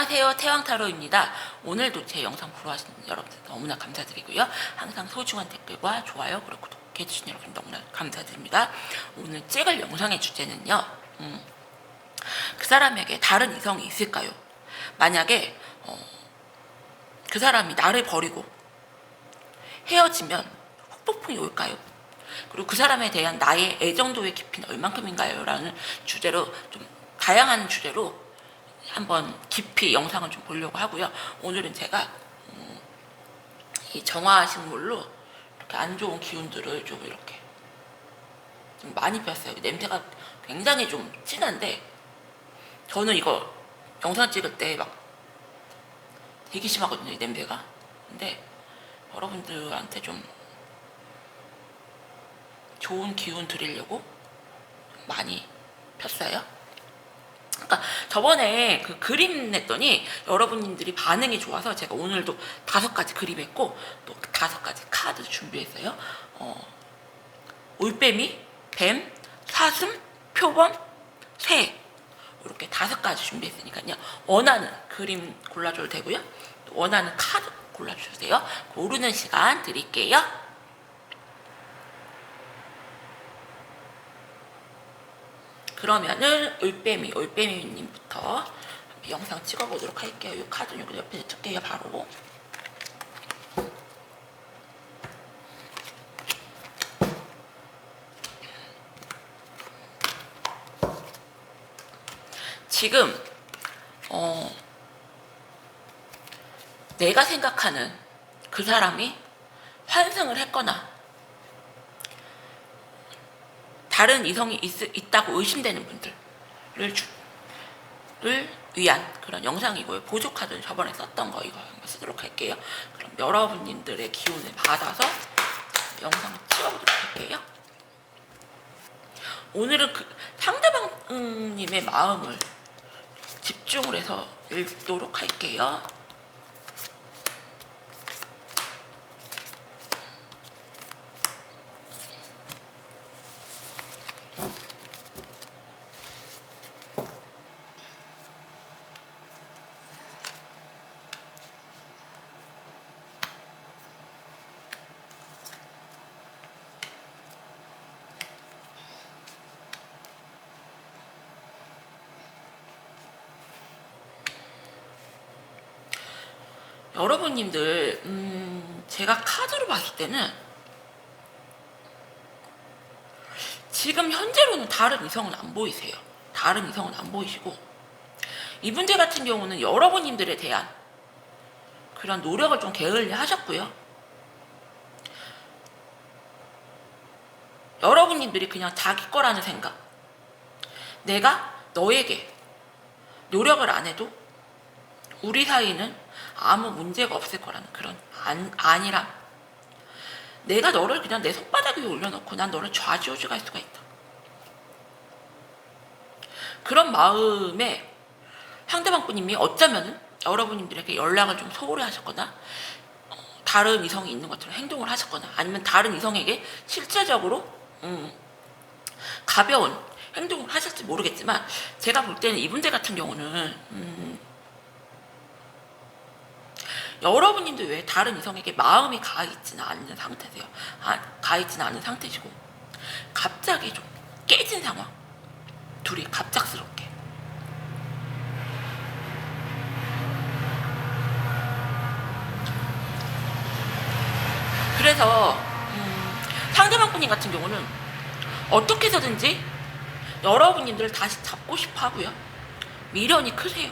안녕하세요. 태왕타로입니다. 오늘도 제 영상 보러 와주신 여러분들 너무나 감사드리고요. 항상 소중한 댓글과 좋아요 그리고 구독해주신 여러분 너무나 감사드립니다. 오늘 찍을 영상의 주제는요. 그 사람에게 다른 이성이 있을까요? 만약에 그 사람이 나를 버리고 헤어지면 후폭풍이 올까요? 그리고 그 사람에 대한 나의 애정도의 깊이는 얼만큼인가요? 라는 주제로 좀 다양한 주제로 한번 깊이 영상을 좀 보려고 하고요. 오늘은 제가 이 정화식물로 이렇게 안 좋은 기운들을 좀 이렇게 좀 많이 폈어요. 냄새가 굉장히 좀 진한데 저는 이거 영상 찍을 때 막 되게 심하거든요, 이 냄새가. 근데 여러분들한테 좀 좋은 기운 드리려고 많이 폈어요. 그러니까 저번에 그 그림 냈더니 여러분들이 반응이 좋아서 제가 오늘도 5가지 그림했고 또 5가지 카드 준비했어요. 올빼미, 뱀, 사슴, 표범, 새 이렇게 5가지 준비했으니까요. 원하는 그림 골라줘도 되고요. 또 원하는 카드 골라주세요. 고르는 시간 드릴게요. 그러면은 올빼미님부터 영상 찍어보도록 할게요. 이 카드는 여기 옆에 넣을게요. 바로 지금 내가 생각하는 그 사람이 환승을 했거나 다른 이성이 있다고 의심되는 분들을 위한 그런 영상이고요. 보조 카드는 저번에 썼던 거 이거 한번 쓰도록 할게요. 그럼 여러분들의 기운을 받아서 영상을 찍어보도록 할게요. 오늘은 그 상대방님의 마음을 집중을 해서 읽도록 할게요. 여러분님들 제가 카드로 봤을 때는 지금 현재로는 다른 이성은 안 보이세요. 다른 이성은 안 보이시고 이분들 같은 경우는 여러분님들에 대한 그런 노력을 좀 게을리 하셨고요. 여러분님들이 그냥 자기 거라는 생각, 내가 너에게 노력을 안 해도 우리 사이는 아무 문제가 없을 거라는 그런 안일함. 내가 너를 그냥 내 손바닥 위에 올려놓고 난 너를 좌지우지할 수가 있다. 그런 마음에 상대방 분님이 어쩌면은 여러분님들에게 연락을 좀 소홀히 하셨거나 다른 이성이 있는 것처럼 행동을 하셨거나 아니면 다른 이성에게 실제적으로 가벼운 행동을 하실지 모르겠지만 제가 볼 때는 이분들 같은 경우는 여러분님도 왜 다른 이성에게 마음이 가있지는 않는 상태세요. 가있지는 않은 상태시고 갑자기 좀 깨진 상황. 둘이 갑작스럽게. 그래서 상대방 분님 같은 경우는 어떻게 해서든지 여러분님들을 다시 잡고 싶어 하고요. 미련이 크세요.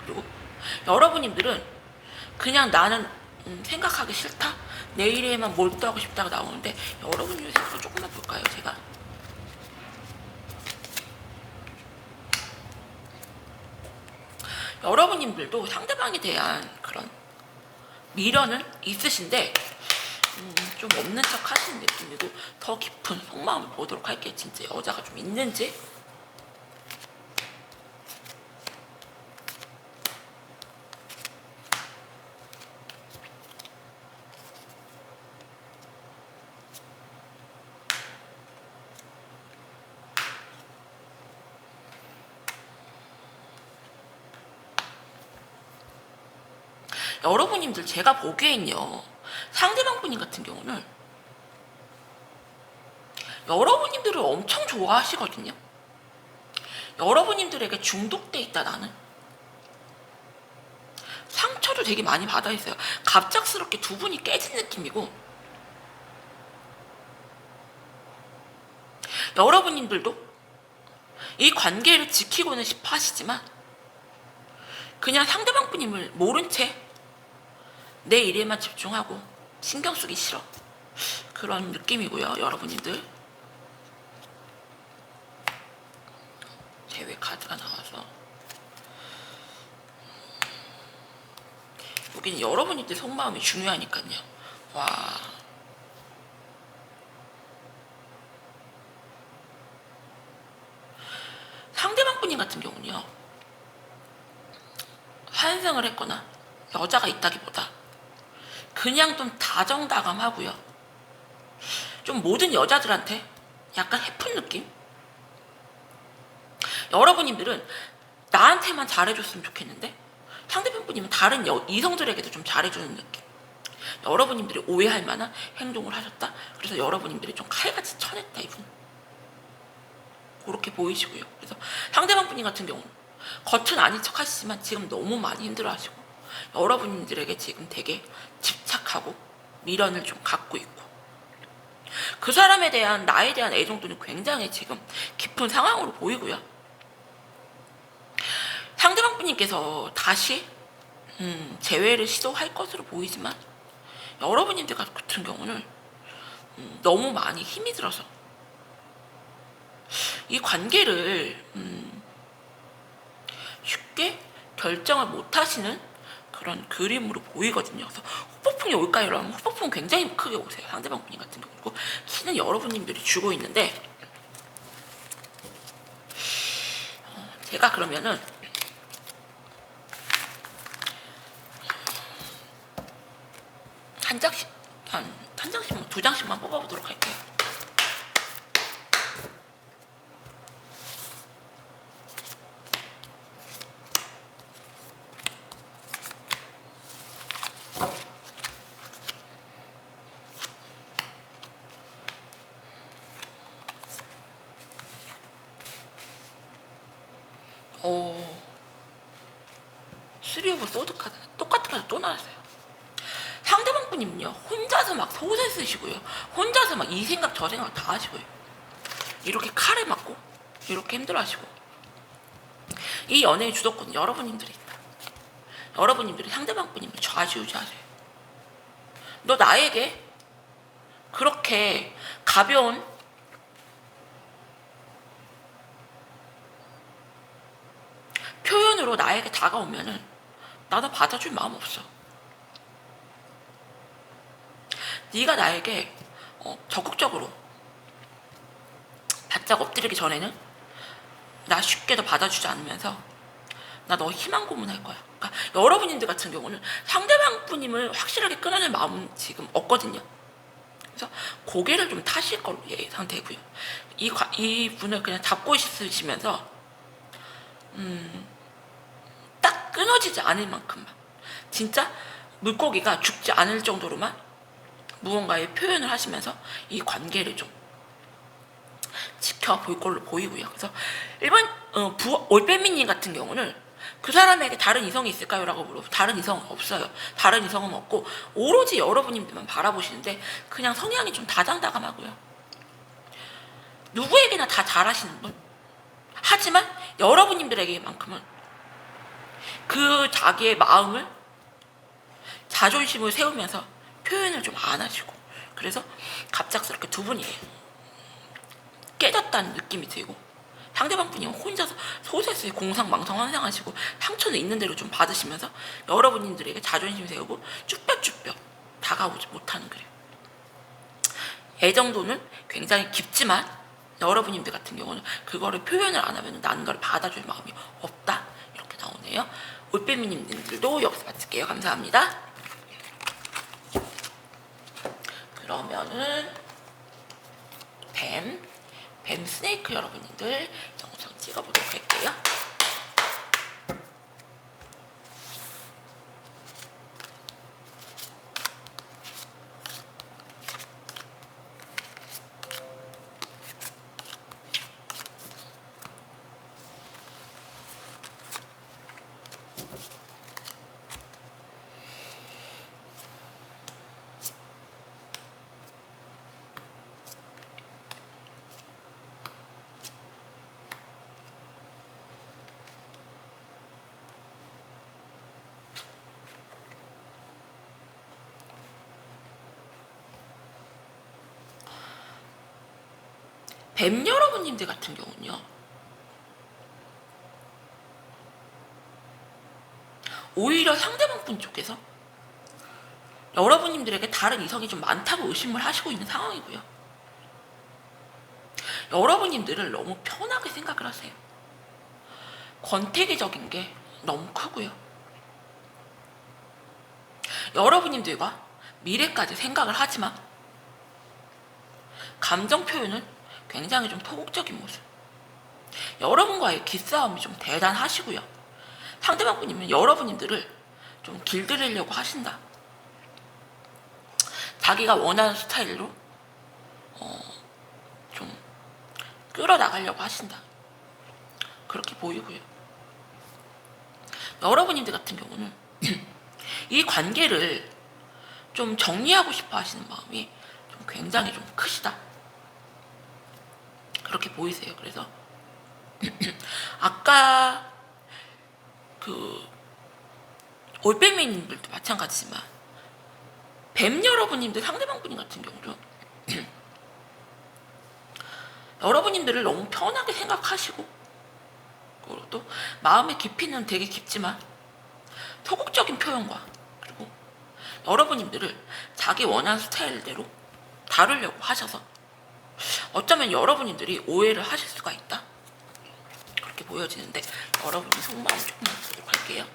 그리고 여러분님들은 그냥 나는 생각하기 싫다? 내일에만 몰두하고 싶다고 나오는데 여러분들 생각을 조금만 볼까요? 제가 여러분님들도 상대방에 대한 그런 미련은 있으신데 좀 없는 척 하시는 느낌이고 더 깊은 속마음을 보도록 할게요. 진짜 여자가 좀 있는지. 여러분님들 제가 보기엔요, 상대방 분님 같은 경우는 여러분님들을 엄청 좋아하시거든요. 여러분님들에게 중독돼 있다. 나는 상처도 되게 많이 받아 있어요. 갑작스럽게 두 분이 깨진 느낌이고, 여러분님들도 이 관계를 지키고는 싶어 하시지만 그냥 상대방 분님을 모른 채 내 일에만 집중하고 신경 쓰기 싫어, 그런 느낌이고요. 여러분님들 대회 카드가 나와서 여기는 여러분들 속마음이 중요하니까요. 와, 상대방 분님 같은 경우는요, 환승을 했거나 여자가 있다기보다 그냥 좀 다정다감하고요, 좀 모든 여자들한테 약간 해픈 느낌? 여러분님들은 나한테만 잘해줬으면 좋겠는데 상대편 분님은 다른 이성들에게도 좀 잘해주는 느낌. 여러분님들이 오해할 만한 행동을 하셨다. 그래서 여러분님들이 좀 칼같이 쳐냈다, 이분. 그렇게 보이시고요. 그래서 상대방 분님 같은 경우는 겉은 아닌 척 하시지만 지금 너무 많이 힘들어하시고, 여러분들에게 지금 되게 집착하고 미련을 좀 갖고 있고, 그 사람에 대한 나에 대한 애정도는 굉장히 지금 깊은 상황으로 보이고요. 상대방 분님께서 다시 재회를 시도할 것으로 보이지만 여러분님들 같은 경우는 너무 많이 힘이 들어서 이 관계를 쉽게 결정을 못 하시는 그런 그림으로 보이거든요. 그래서 후폭풍이 올까요? 라면 후폭풍은 굉장히 크게 오세요. 상대방 분님 같은 경우고, 키는 여러분님들이 주고 있는데, 제가 그러면은 한 장씩, 한 장씩만, 두 장씩만 뽑아보도록 할게요. 오, 쓰리 오브 소드 카드 똑같은 카드 또 나왔어요. 상대방 분님은요, 혼자서 막 소세 쓰시고요, 혼자서 막 이 생각 저 생각 다 하시고요, 이렇게 칼에 맞고 이렇게 힘들어하시고, 이 연애의 주도권은 여러분님들이 있다. 여러분님들이 상대방 분님을 좌지우지하세요. 너 나에게 그렇게 가벼운 표현으로 나에게 다가오면은 나도 받아줄 마음 없어. 네가 나에게 적극적으로 바짝 엎드리기 전에는 나 쉽게도 받아주지 않으면서 나 너 희망 고문할 거야. 그러니까 여러분들 같은 경우는 상대방 분님을 확실하게 끊어낼 마음은 지금 없거든요. 그래서 고개를 좀 타실 걸로 예상되고요. 이 분을 그냥 잡고 있으시면서 딱 끊어지지 않을 만큼만, 진짜 물고기가 죽지 않을 정도로만 무언가의 표현을 하시면서 이 관계를 좀 지켜볼 걸로 보이고요. 그래서 일반 올빼미님 같은 경우는 그 사람에게 다른 이성이 있을까요? 라고 물어보면 다른 이성은 없어요. 다른 이성은 없고 오로지 여러분님들만 바라보시는데 그냥 성향이 좀 다정다감하고요. 누구에게나 다 잘하시는 분. 하지만 여러분님들에게만큼은 그 자기의 마음을, 자존심을 세우면서 표현을 좀 안 하시고, 그래서 갑작스럽게 두 분이 깨졌다는 느낌이 들고, 상대방 분이 혼자서 소세스에 공상망상 환상하시고 상처는 있는 대로 좀 받으시면서 여러분들에게 자존심 세우고 쭈뼛쭈뼛 다가오지 못하는 그래요. 애정도는 굉장히 깊지만 여러분들 같은 경우는 그거를 표현을 안 하면 나는 걸 받아줄 마음이 없다, 이렇게 나오네요. 올빼미님들도 여기서 마칠게요. 감사합니다. 그러면은 뱀 스네이크 여러분들 영상 찍어보도록 할게요. 뱀 여러분님들 같은 경우는요, 오히려 상대방 분 쪽에서 여러분님들에게 다른 이성이 좀 많다고 의심을 하시고 있는 상황이고요. 여러분님들을 너무 편하게 생각을 하세요. 권태기적인 게 너무 크고요. 여러분님들과 미래까지 생각을 하지만 감정 표현은 굉장히 좀 토국적인 모습. 여러분과의 기싸움이 좀 대단하시고요. 상대방 분이면 여러분님들을 좀 길들이려고 하신다. 자기가 원하는 스타일로 좀 끌어나가려고 하신다. 그렇게 보이고요. 여러분님들 같은 경우는 이 관계를 좀 정리하고 싶어 하시는 마음이 좀 굉장히 좀 크시다. 그렇게 보이세요. 그래서 아까 그 올빼미님들도 마찬가지지만 뱀 여러분님들 상대방 분이 같은 경우는 여러분님들을 너무 편하게 생각하시고, 그리고 또 마음의 깊이는 되게 깊지만 소극적인 표현과, 그리고 여러분님들을 자기 원하는 스타일대로 다루려고 하셔서 어쩌면 여러분님들이 오해를 하실 수가 있다. 그렇게 보여지는데 여러분의 속마음 조금만 보도록 할게요.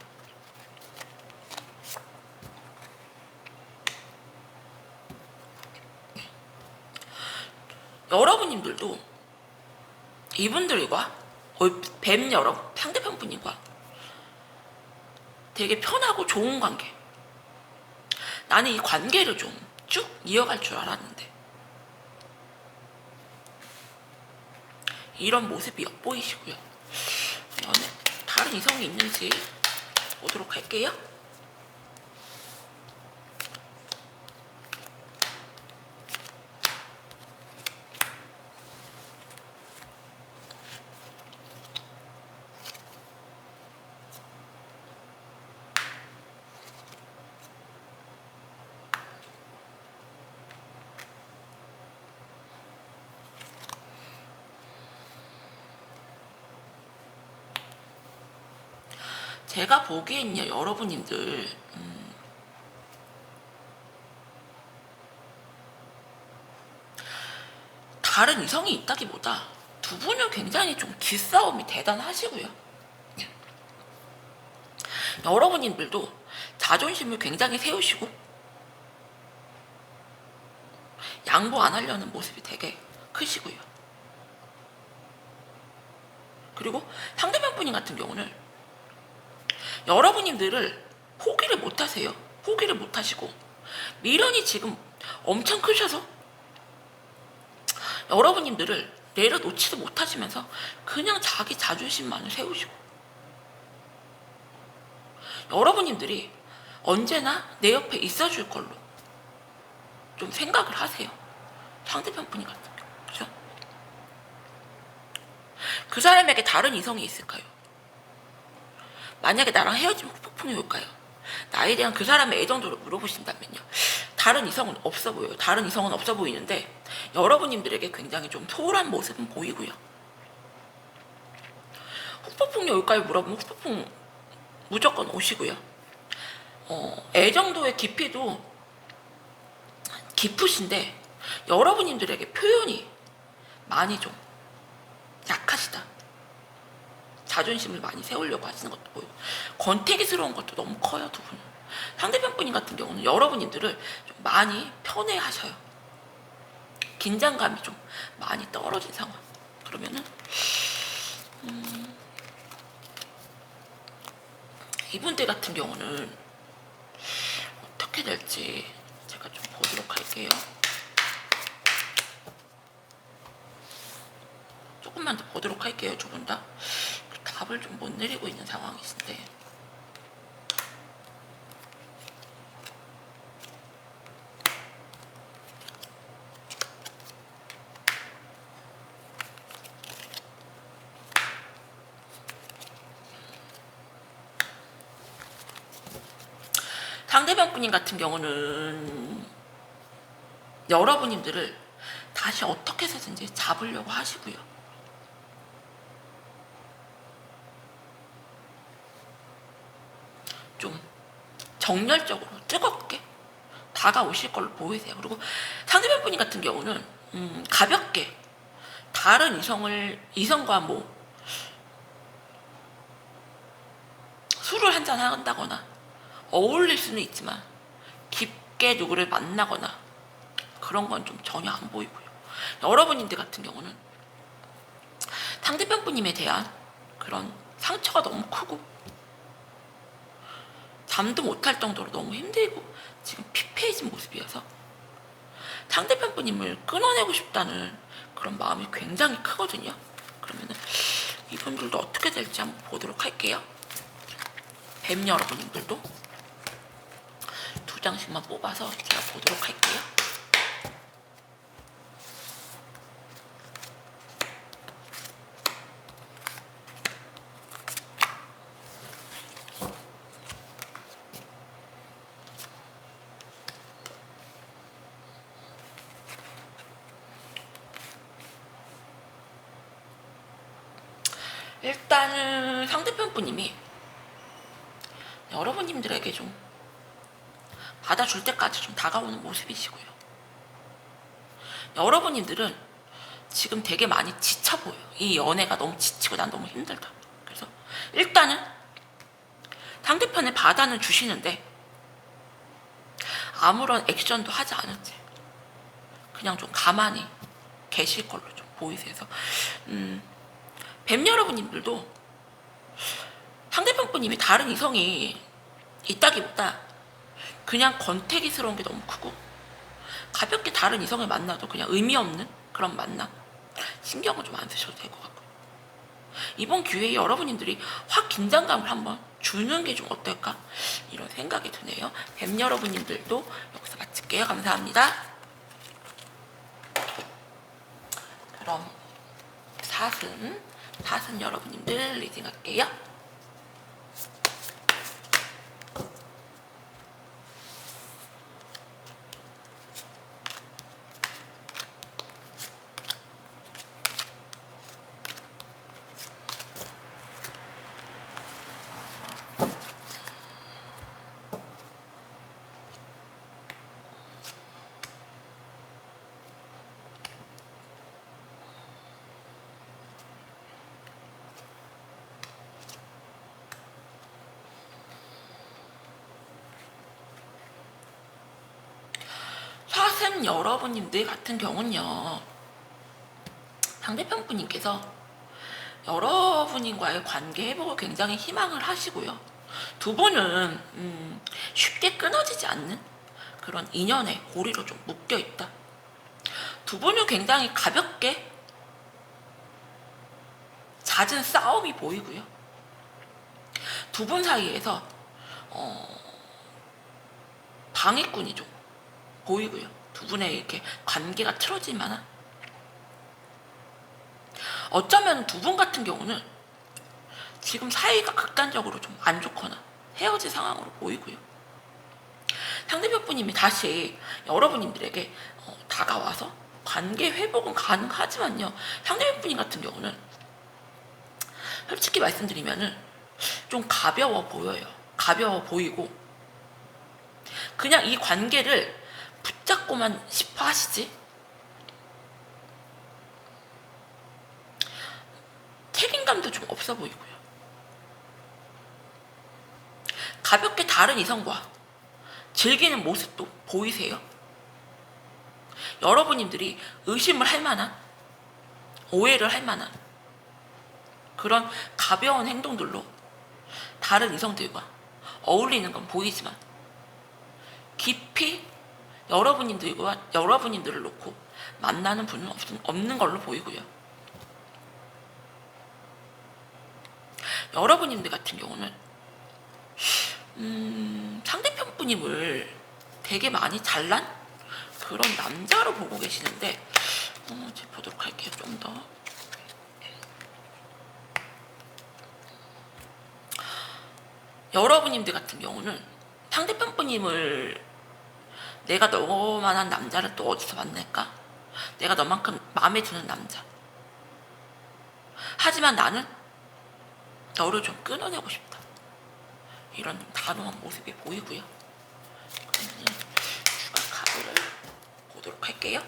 여러분님들도 이분들과 뱀 여러분, 상대편 분과 되게 편하고 좋은 관계, 나는 이 관계를 좀 쭉 이어갈 줄 알았는데 이런 모습이 엿보이시고요. 연애 다른 이성이 있는지 보도록 할게요. 제가 보기엔요, 여러분님들 다른 이성이 있다기보다 두 분은 굉장히 좀 기싸움이 대단하시고요. 여러분님들도 자존심을 굉장히 세우시고 양보 안 하려는 모습이 되게 크시고요. 그리고 상대방 분인 같은 경우는 여러분님들을 포기를 못 하세요. 포기를 못 하시고 미련이 지금 엄청 크셔서 여러분님들을 내려놓지도 못하시면서 그냥 자기 자존심만을 세우시고, 여러분님들이 언제나 내 옆에 있어줄 걸로 좀 생각을 하세요. 상대편 분이 같은 경우. 그죠? 그 사람에게 다른 이성이 있을까요? 만약에 나랑 헤어지면 폭풍이 올까요? 나에 대한 그 사람의 애정도를 물어보신다면요, 다른 이성은 없어 보여요. 다른 이성은 없어 보이는데 여러분님들에게 굉장히 좀 소홀한 모습은 보이고요. 후폭풍이 올까요? 물어보면 후폭풍 무조건 오시고요. 애정도의 깊이도 깊으신데 여러분님들에게 표현이 많이 좀 약하시다. 자존심을 많이 세우려고 하시는 것도 보이고 권태기스러운 것도 너무 커요. 두 분은. 상대편 분인 같은 경우는 여러분님들을 좀 많이 편해하셔요. 긴장감이 좀 많이 떨어진 상황. 그러면은 이분들 같은 경우는 어떻게 될지 제가 좀 보도록 할게요. 조금만 더 보도록 할게요. 두 분 다 답을 좀 못 내리고 있는 상황이신데, 상대방 분인 같은 경우는 여러분님들을 다시 어떻게 해서든지 잡으려고 하시고요. 좀 정열적으로 뜨겁게 다가오실 걸로 보이세요. 그리고 상대편 분이 같은 경우는 가볍게 다른 이성과 뭐 술을 한잔 한다거나 어울릴 수는 있지만 깊게 누구를 만나거나 그런 건 좀 전혀 안 보이고요. 여러분들 같은 경우는 상대편 분님에 대한 그런 상처가 너무 크고 잠도 못할 정도로 너무 힘들고 지금 피폐해진 모습이어서 상대편 분님을 끊어내고 싶다는 그런 마음이 굉장히 크거든요. 그러면은 이분들도 어떻게 될지 한번 보도록 할게요. 뱀 여러분들도 2장씩만 뽑아서 제가 보도록 할게요. 일단은 상대편 분님이 여러분님들에게 좀 받아줄 때까지 좀 다가오는 모습이시고요. 여러분님들은 지금 되게 많이 지쳐 보여요. 이 연애가 너무 지치고 난 너무 힘들다. 그래서 일단은 상대편의 받아는 주시는데 아무런 액션도 하지 않은 채 그냥 좀 가만히 계실 걸로 좀 보이세요. 뱀 여러분님들도 상대편 분님이 다른 이성이 있다기보다 그냥 권태기스러운 게 너무 크고 가볍게 다른 이성을 만나도 그냥 의미 없는 그런 만남 신경을 좀 안 쓰셔도 될 것 같고요. 이번 기회에 여러분들이 확 긴장감을 한번 주는 게 좀 어떨까 이런 생각이 드네요. 뱀 여러분들도 여기서 마칠게요. 감사합니다. 그럼 사슴 여러분들 리딩할게요. 사슴 여러분님들 같은 경우는요, 상대편 분님께서 여러분과의 관계 회복을 굉장히 희망을 하시고요. 두 분은 쉽게 끊어지지 않는 그런 인연의 고리로 좀 묶여있다. 두 분은 굉장히 가볍게 잦은 싸움이 보이고요. 두 분 사이에서 방해꾼이 좀 보이고요. 두 분의 이렇게 관계가 틀어질 만한, 어쩌면 두 분 같은 경우는 지금 사이가 극단적으로 좀 안 좋거나 헤어질 상황으로 보이고요. 상대편 분님이 다시 여러분들에게 다가와서 관계 회복은 가능하지만요, 상대편 분님 같은 경우는 솔직히 말씀드리면은 좀 가벼워 보여요. 가벼워 보이고 그냥 이 관계를 붙잡고만 싶어 하시지 책임감도 좀 없어 보이고요. 가볍게 다른 이성과 즐기는 모습도 보이세요. 여러분들이 의심을 할 만한, 오해를 할 만한 그런 가벼운 행동들로 다른 이성들과 어울리는 건 보이지만 깊이 여러분들을 놓고 만나는 분은 없는 걸로 보이고요. 여러분들 같은 경우는 상대편 분임을 되게 많이 잘난 그런 남자로 보고 계시는데 이제 보도록 할게요. 좀 더. 여러분들 같은 경우는 상대편 분임을 내가 너만한 남자를 또 어디서 만날까 내가 너만큼 마음에 드는 남자. 하지만 나는 너를 좀 끊어내고 싶다. 이런 단호한 모습이 보이고요. 그러면 추가 카드를 보도록 할게요.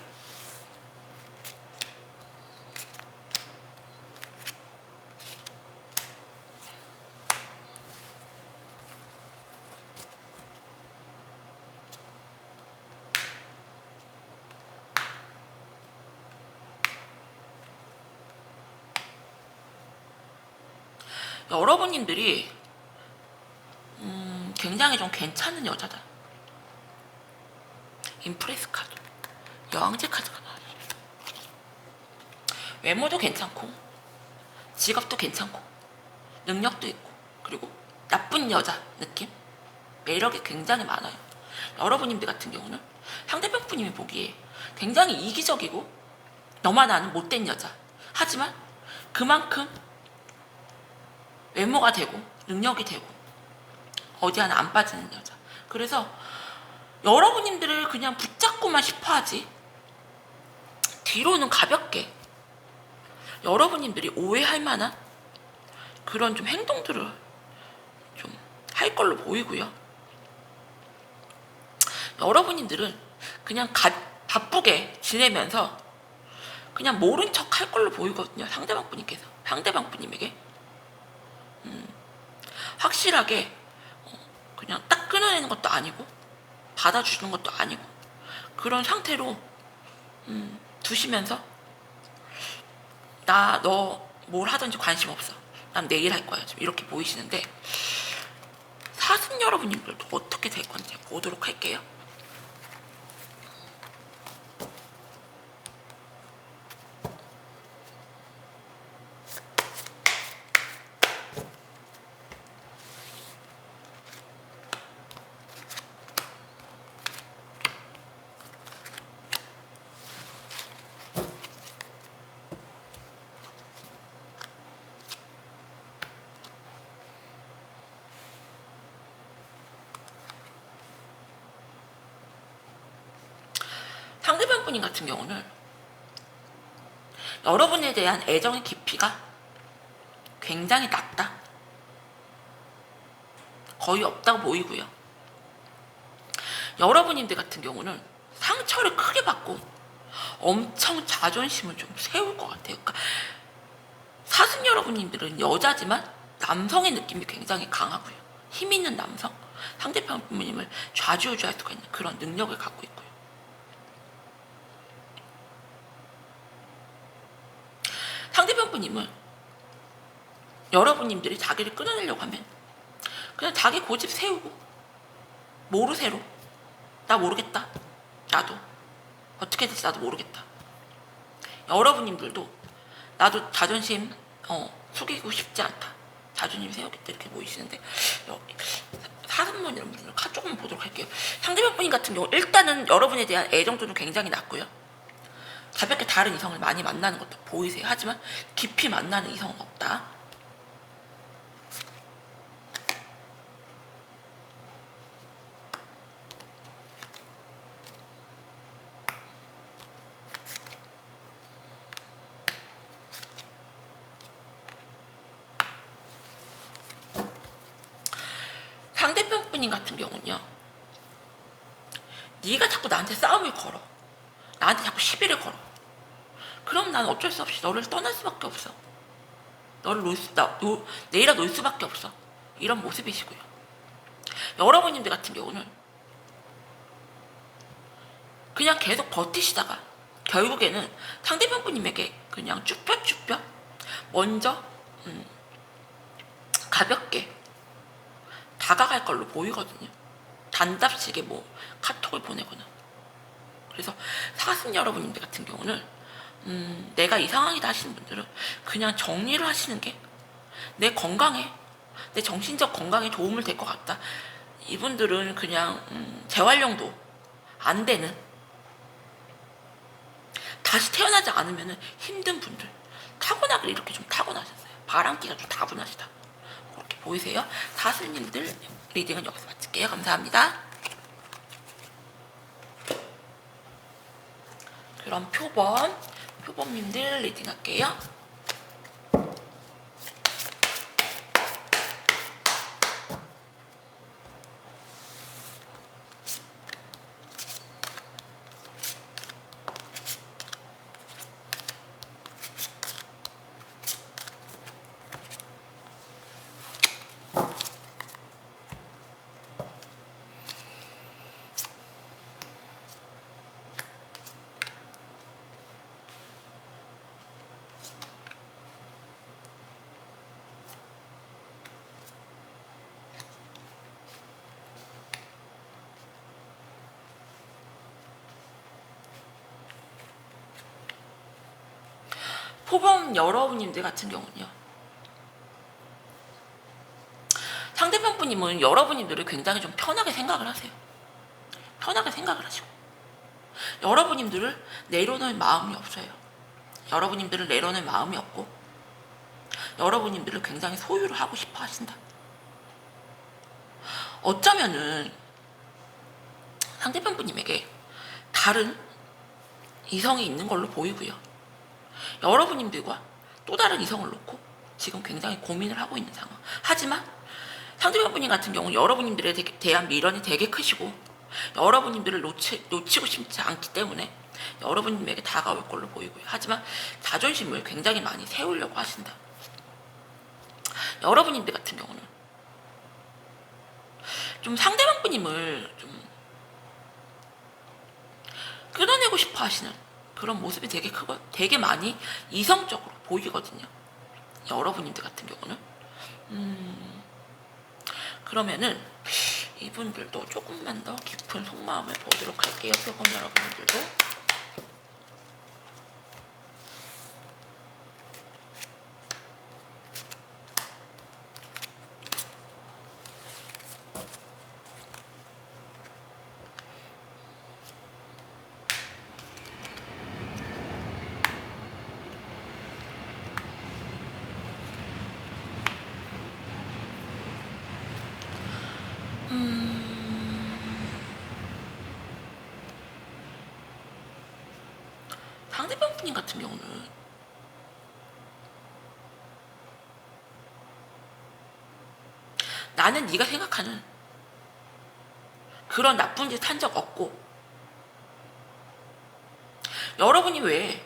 여러분님들이 굉장히 좀 괜찮은 여자다. 임프레스 카드, 여왕제 카드가 나와요. 외모도 괜찮고 직업도 괜찮고 능력도 있고 그리고 나쁜 여자 느낌, 매력이 굉장히 많아요. 여러분님들 같은 경우는 상대방 분님이 보기에 굉장히 이기적이고 너만 아는 못된 여자. 하지만 그만큼 외모가 되고 능력이 되고 어디 하나 안 빠지는 여자. 그래서 여러분님들을 그냥 붙잡고만 싶어하지 뒤로는 가볍게 여러분님들이 오해할 만한 그런 좀 행동들을 좀 할 걸로 보이고요. 여러분님들은 그냥 바쁘게 지내면서 그냥 모른 척 할 걸로 보이거든요. 상대방 분님에게 확실하게 그냥 딱 끊어내는 것도 아니고 받아주는 것도 아니고 그런 상태로 두시면서 나 너 뭘 하든지 관심 없어. 난 내일 할 거야. 좀 이렇게 보이시는데 사슴 여러분님들도 어떻게 될 건지 보도록 할게요. 상대방 분인 같은 경우는 여러분에 대한 애정의 깊이가 굉장히 낮다. 거의 없다고 보이고요. 여러분님들 같은 경우는 상처를 크게 받고 엄청 자존심을 좀 세울 것 같아요. 그러니까 사슴 여러분님들은 여자지만 남성의 느낌이 굉장히 강하고요. 힘 있는 남성, 상대방 부모님을 좌지우지할 수가 있는 그런 능력을 갖고 있고요. 상대방 분님은 여러분님들이 자기를 끊어내려고 하면 그냥 자기 고집 세우고 모르쇠로 나 모르겠다. 나도 어떻게 될지 나도 모르겠다. 여러분님들도 나도 자존심 숙이고 싶지 않다. 자존심 세우겠다 이렇게 보이시는데 사슴문 여러분들 조금 보도록 할게요. 상대방 분인 같은 경우 일단은 여러분에 대한 애정도는 굉장히 낮고요. 가볍게 다른 이성을 많이 만나는 것도 보이세요. 하지만 깊이 만나는 이성은 없다. 상대편 분인 같은 경우는요. 네가 자꾸 나한테 싸움을 걸어. 나한테 자꾸 시비를 걸어. 그럼 난 어쩔 수 없이 너를 떠날 수밖에 없어. 너를 내일아 놓을 수밖에 없어. 이런 모습이시고요. 여러분님들 같은 경우는 그냥 계속 버티시다가 결국에는 상대방 분님에게 그냥 쭈뼛쭈뼛 먼저 가볍게 다가갈 걸로 보이거든요. 단답식의 뭐 카톡을 보내거나. 그래서 사슴 여러분들 같은 경우는 내가 이 상황이다 하시는 분들은 그냥 정리를 하시는 게 내 건강에, 내 정신적 건강에 도움을 될 것 같다. 이분들은 그냥 재활용도 안 되는, 다시 태어나지 않으면 힘든 분들, 타고나기를 이렇게 좀 타고나셨어요. 바람기가 좀 다분하시다. 그렇게 보이세요? 사슴님들 리딩은 여기서 마칠게요. 감사합니다. 그럼 표범님들 리딩할게요. 표범 여러분님들 같은 경우는요, 상대편 분님은 여러분님들을 굉장히 좀 편하게 생각을 하세요. 편하게 생각을 하시고 여러분님들을 내려놓을 마음이 없어요. 여러분님들을 내려놓을 마음이 없고 여러분님들을 굉장히 소유를 하고 싶어 하신다. 어쩌면은 상대편 분님에게 다른 이성이 있는 걸로 보이고요. 여러분님들과 또 다른 이성을 놓고 지금 굉장히 고민을 하고 있는 상황. 하지만 상대편 분님 같은 경우는 여러분님들에 대한 미련이 되게 크시고 여러분님들을 놓치고 싶지 않기 때문에 여러분님에게 다가올 걸로 보이고요. 하지만 자존심을 굉장히 많이 세우려고 하신다. 여러분님들 같은 경우는 좀 상대방 분님을 좀 끌어내고 싶어 하시는 그런 모습이 되게 크고 되게 많이 이성적으로 보이거든요. 여러분님들 같은 경우는 그러면은 이분들도 조금만 더 깊은 속마음을 보도록 할게요. 표범 여러분들도. 상대방 분님 같은 경우는 나는 네가 생각하는 그런 나쁜 짓 한 적 없고 여러분이 왜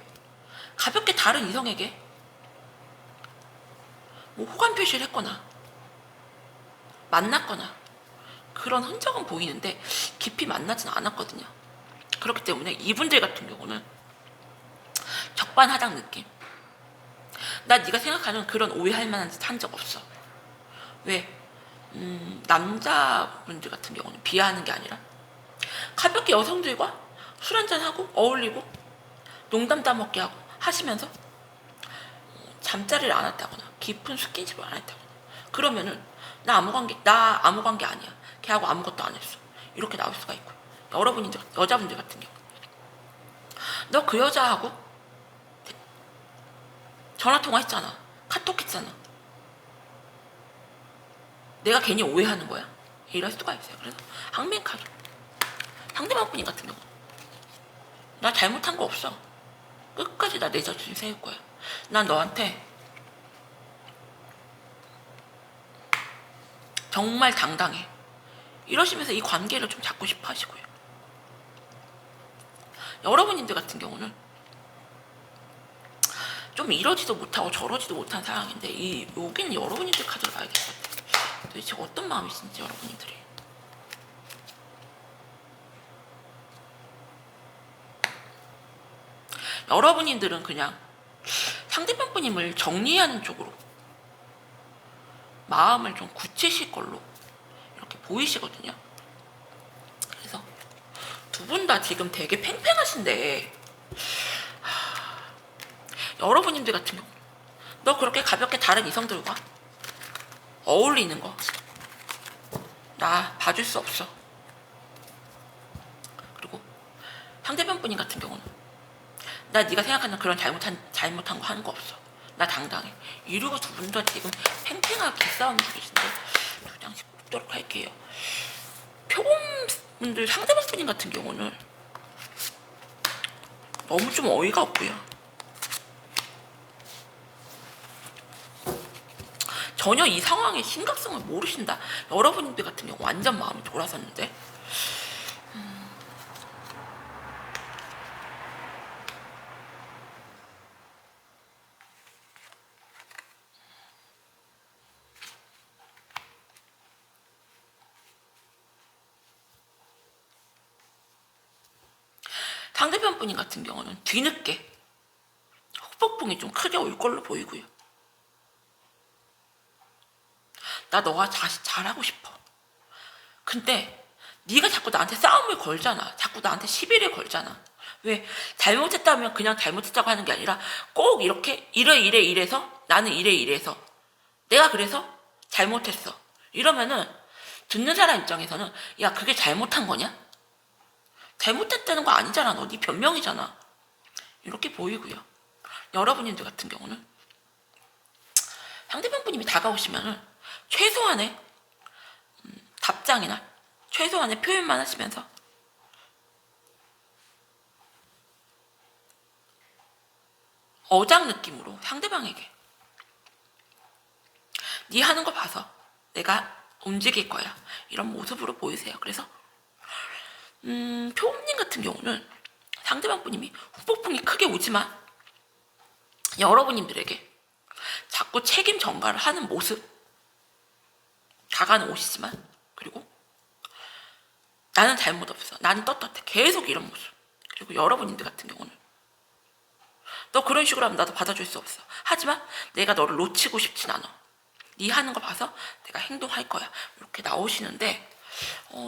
가볍게 다른 이성에게 뭐 호감 표시를 했거나 만났거나 그런 흔적은 보이는데 깊이 만나진 않았거든요. 그렇기 때문에 이분들 같은 경우는 적반하장 느낌. 나 네가 생각하는 그런 오해할 만한 짓 한 적 없어. 왜? 남자분들 같은 경우는 비하하는 게 아니라 가볍게 여성들과 술 한잔하고 어울리고 농담 따먹게 하고 하시면서 잠자리를 안 했다거나 깊은 스킨십을 안 했다거나 그러면은 나 아무 관계 아니야. 걔하고 아무것도 안 했어. 이렇게 나올 수가 있고 여러분들 여자분들 같은 경우 너 그 여자하고 전화통화했잖아. 카톡 했잖아. 내가 괜히 오해하는 거야? 이럴 수가 있어요. 그래서 항명하게 상대방 분이 같은 경우 나 잘못한 거 없어. 끝까지 나 내 자존심 세울 거야. 난 너한테 정말 당당해. 이러시면서 이 관계를 좀 잡고 싶어 하시고요. 여러분들 같은 경우는 좀 이러지도 못하고 저러지도 못한 상황인데 여기는 여러분들 카드를 봐야 될 것 같아요. 도대체 어떤 마음이신지 여러분들이. 여러분들은 그냥 상대방 분임을 정리하는 쪽으로 마음을 좀 굳히실 걸로 이렇게 보이시거든요. 그래서 두 분 다 지금 되게 팽팽하신데 여러분들 같은 경우 너 그렇게 가볍게 다른 이성들과 어울리는 거 나 봐줄 수 없어. 그리고 상대방 분인 같은 경우는 나 네가 생각하는 그런 잘못한 거 하는 거 없어. 나 당당해. 이러고 두 분 다 지금 팽팽하게 싸움 중이신데 두 장씩 뽑도록 할게요. 표범분들 상대방 분인 같은 경우는 너무 좀 어이가 없고요. 전혀 이 상황의 심각성을 모르신다. 여러분들 같은 경우 완전 마음이 돌아섰는데. 상대편 분이 같은 경우는 뒤늦게 후폭풍이 좀 크게 올 걸로 보이고요. 나 너와 다시 잘하고 싶어. 근데 네가 자꾸 나한테 싸움을 걸잖아. 자꾸 나한테 시비를 걸잖아. 왜? 잘못했다면 그냥 잘못했다고 하는 게 아니라 꼭 이렇게 이래서 나는 이래서 내가 그래서 잘못했어. 이러면은 듣는 사람 입장에서는 야, 그게 잘못한 거냐? 잘못했다는 거 아니잖아. 너 네 변명이잖아. 이렇게 보이고요. 여러분들 같은 경우는 상대방 분님이 다가오시면은 최소한의 답장이나 최소한의 표현만 하시면서 어장 느낌으로 상대방에게 네 하는 거 봐서 내가 움직일 거야. 이런 모습으로 보이세요. 그래서 표범님 같은 경우는 상대방 분님이 후폭풍이 크게 오지만 여러분님들에게 자꾸 책임 전가를 하는 모습, 다가는 오시지만, 그리고 나는 잘못 없어, 나는 떳떳해, 계속 이런 모습. 그리고 여러분들 같은 경우는 너 그런 식으로 하면 나도 받아줄 수 없어. 하지만 내가 너를 놓치고 싶진 않아. 네 하는 거 봐서 내가 행동할 거야. 이렇게 나오시는데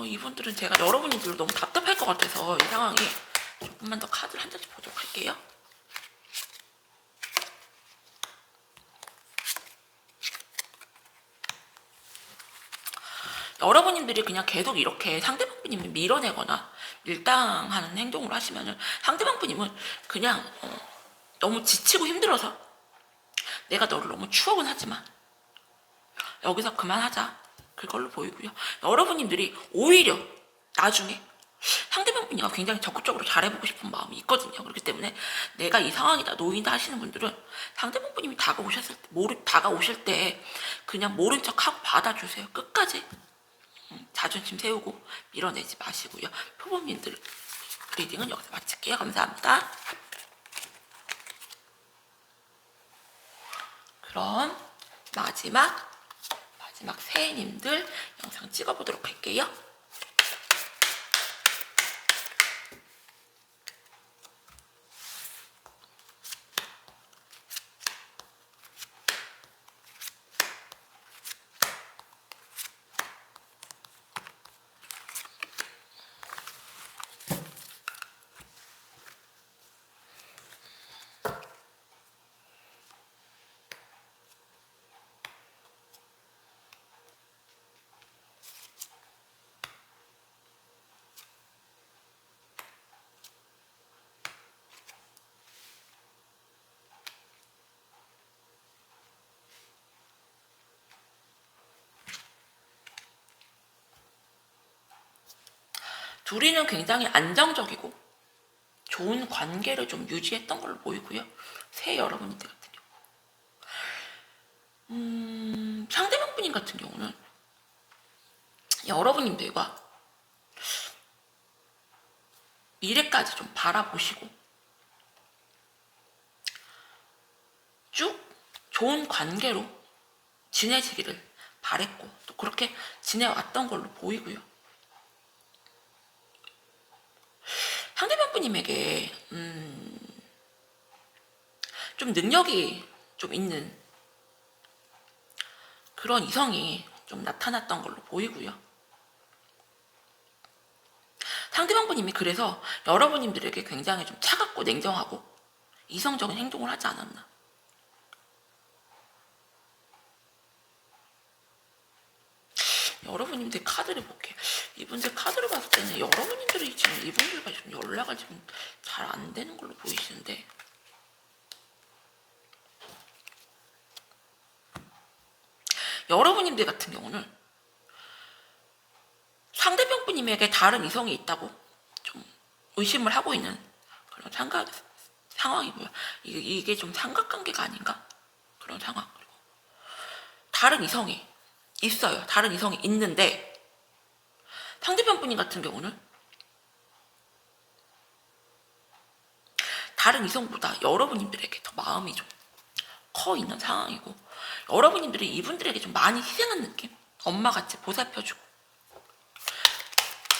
이분들은 제가 여러분들로 너무 답답할 것 같아서 이 상황이 조금만 더 카드를 한 장씩 보도록 할게요. 여러분들이 그냥 계속 이렇게 상대방 분님을 밀어내거나 밀당하는 행동을 하시면은 상대방 분님은 그냥 너무 지치고 힘들어서 내가 너를 너무 추억은 하지만 여기서 그만하자, 그걸로 보이고요. 여러분들이 오히려 나중에 상대방 분이 굉장히 적극적으로 잘해보고 싶은 마음이 있거든요. 그렇기 때문에 내가 이 상황이다, 노인다 하시는 분들은 상대방 분이 다가오실 때 그냥 모른 척하고 받아주세요. 끝까지 자존심 세우고 밀어내지 마시고요. 표범님들 리딩은 여기서 마칠게요. 감사합니다. 그럼 마지막 새해님들 영상 찍어보도록 할게요. 둘이는 굉장히 안정적이고 좋은 관계를 좀 유지했던 걸로 보이고요. 새해 여러분들 같은 경우 상대방 분인 같은 경우는 여러분님들과 미래까지 좀 바라보시고 쭉 좋은 관계로 지내시기를 바랬고 또 그렇게 지내왔던 걸로 보이고요. 상대방 분님에게 좀 능력이 좀 있는 그런 이성이 좀 나타났던 걸로 보이고요. 상대방 분님이 그래서 여러분들에게 굉장히 좀 차갑고 냉정하고 이성적인 행동을 하지 않았나. 여러분님들 카드를 볼게. 이분들 카드를 봤을 때는 여러분들이 지금 이분들과 좀 연락을 지금 잘 안 되는 걸로 보이시는데 여러분들 같은 경우는 상대방 분님에게 다른 이성이 있다고 좀 의심을 하고 있는 그런 상황이고요. 이게 좀 삼각관계가 아닌가? 그런 상황. 그리고 다른 이성이 있어요. 다른 이성이 있는데 상대편 분인 같은 경우는 다른 이성보다 여러분들에게 더 마음이 좀 커 있는 상황이고, 여러분들이 이분들에게 좀 많이 희생한 느낌? 엄마같이 보살펴주고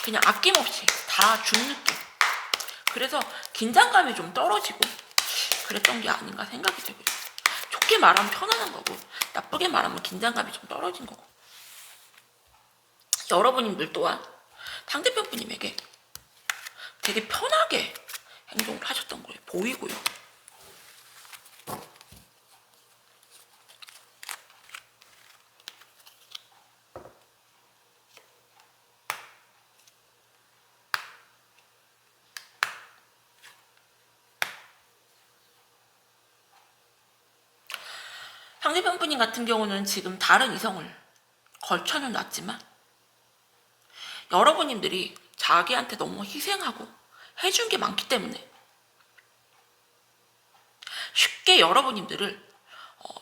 그냥 아낌없이 다 준 느낌. 그래서 긴장감이 좀 떨어지고 그랬던 게 아닌가 생각이 되고요. 좋게 말하면 편안한 거고, 나쁘게 말하면 긴장감이 좀 떨어진 거고, 여러분들 또한 상대편 분님에게 되게 편하게 행동을 하셨던 거예요. 보이고요. 상대편 분님 같은 경우는 지금 다른 이성을 걸쳐는 놨지만 여러분들이 자기한테 너무 희생하고 해준 게 많기 때문에 쉽게 여러분들을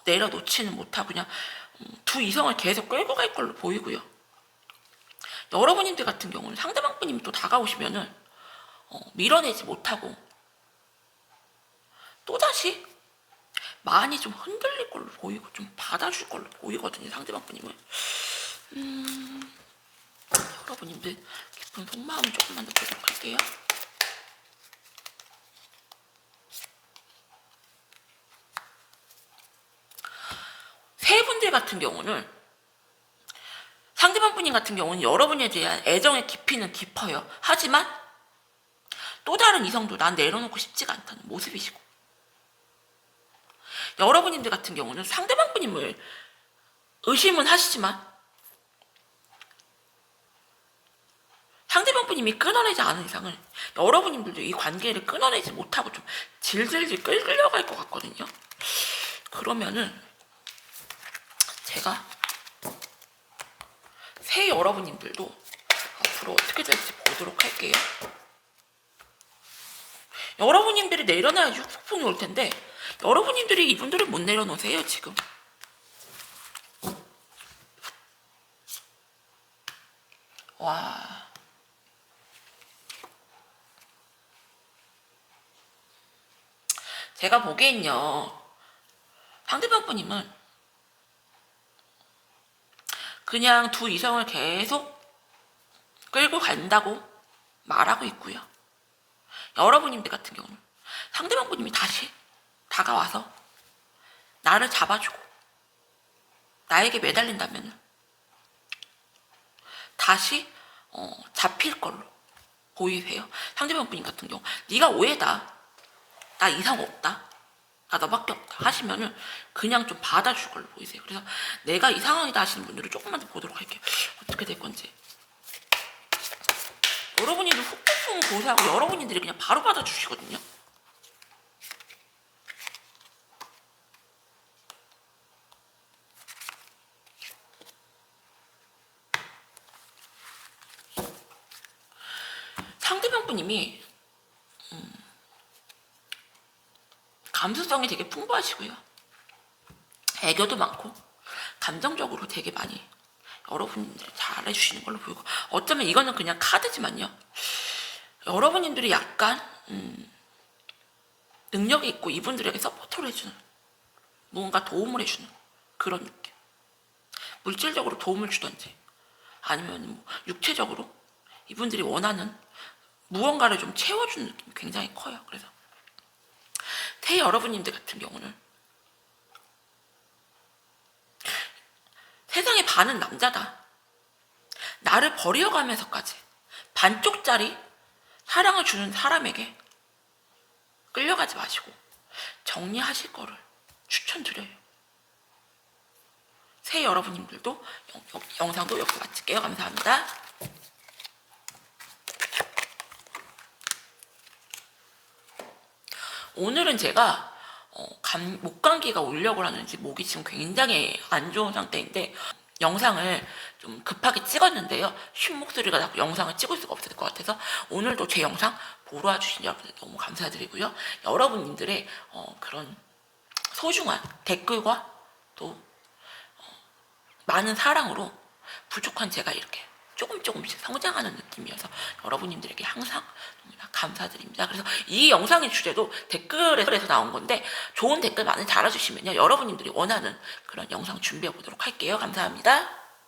내려놓지는 못하고 그냥 두 이성을 계속 끌고 갈 걸로 보이고요. 여러분들 같은 경우는 상대방 분님이 또 다가오시면은 밀어내지 못하고 또다시 많이 좀 흔들릴 걸로 보이고 좀 받아줄 걸로 보이거든요. 상대방 분님은. 여러분들 깊은 속마음을 조금만 더 보도록 할게요. 세 분들 같은 경우는, 상대방 분님 같은 경우는 여러분에 대한 애정의 깊이는 깊어요. 하지만 또 다른 이성도 난 내려놓고 싶지가 않다는 모습이시고, 여러분들 같은 경우는 상대방 분님을 의심은 하시지만 상대방 분님이 끊어내지 않은 이상은 여러분들도 이 관계를 끊어내지 못하고 좀 질질질 끌려갈 것 같거든요. 그러면은 제가 새 여러분들도 앞으로 어떻게 될지 보도록 할게요. 여러분들이 내려놔야지 후폭풍이 올 텐데 여러분들이 이분들을 못 내려놓으세요. 지금 와, 제가 보기엔요, 상대방 분님은 그냥 두 이성을 계속 끌고 간다고 말하고 있고요. 여러분들 같은 경우는 상대방 분님이 다시 다가와서 나를 잡아주고 나에게 매달린다면 다시 잡힐 걸로 보이세요. 상대방 분님 같은 경우 네가 오해다, 나 이상 없다, 나 너밖에 없다 하시면은 그냥 좀 받아줄 걸로 보이세요. 그래서 내가 이 상황이다 하시는 분들은 조금만 더 보도록 할게요. 어떻게 될 건지. 여러분들도 훅훅 고사하고 여러분들이 그냥 바로 받아주시거든요. 상대방 분님이 감수성이 되게 풍부하시고요. 애교도 많고 감정적으로 되게 많이 여러분들이 잘해주시는 걸로 보이고, 어쩌면 이거는 그냥 카드지만요, 여러분들이 약간 능력이 있고 이분들에게 서포트를 해주는, 무언가 도움을 해주는 그런 느낌. 물질적으로 도움을 주던지 아니면 뭐 육체적으로 이분들이 원하는 무언가를 좀 채워주는 느낌이 굉장히 커요. 그래서 새 여러분들 같은 경우는 세상의 반은 남자다, 나를 버려가면서까지 반쪽짜리 사랑을 주는 사람에게 끌려가지 마시고 정리하실 거를 추천드려요. 새 여러분들도 영상도 여기서 마칠게요. 감사합니다. 오늘은 제가 목 감기가 오려고 하는지 목이 지금 굉장히 안 좋은 상태인데 영상을 좀 급하게 찍었는데요. 쉰 목소리가 나고 영상을 찍을 수가 없을 것 같아서 오늘도 제 영상 보러 와주신 여러분들 너무 감사드리고요. 여러분님들의 그런 소중한 댓글과 또 많은 사랑으로 부족한 제가 이렇게 조금씩 성장하는 느낌이어서 여러분님들에게 항상 너무나 감사드립니다. 그래서 이 영상의 주제도 댓글에서 나온 건데 좋은 댓글 많이 달아주시면요. 여러분님들이 원하는 그런 영상 준비해 보도록 할게요. 감사합니다.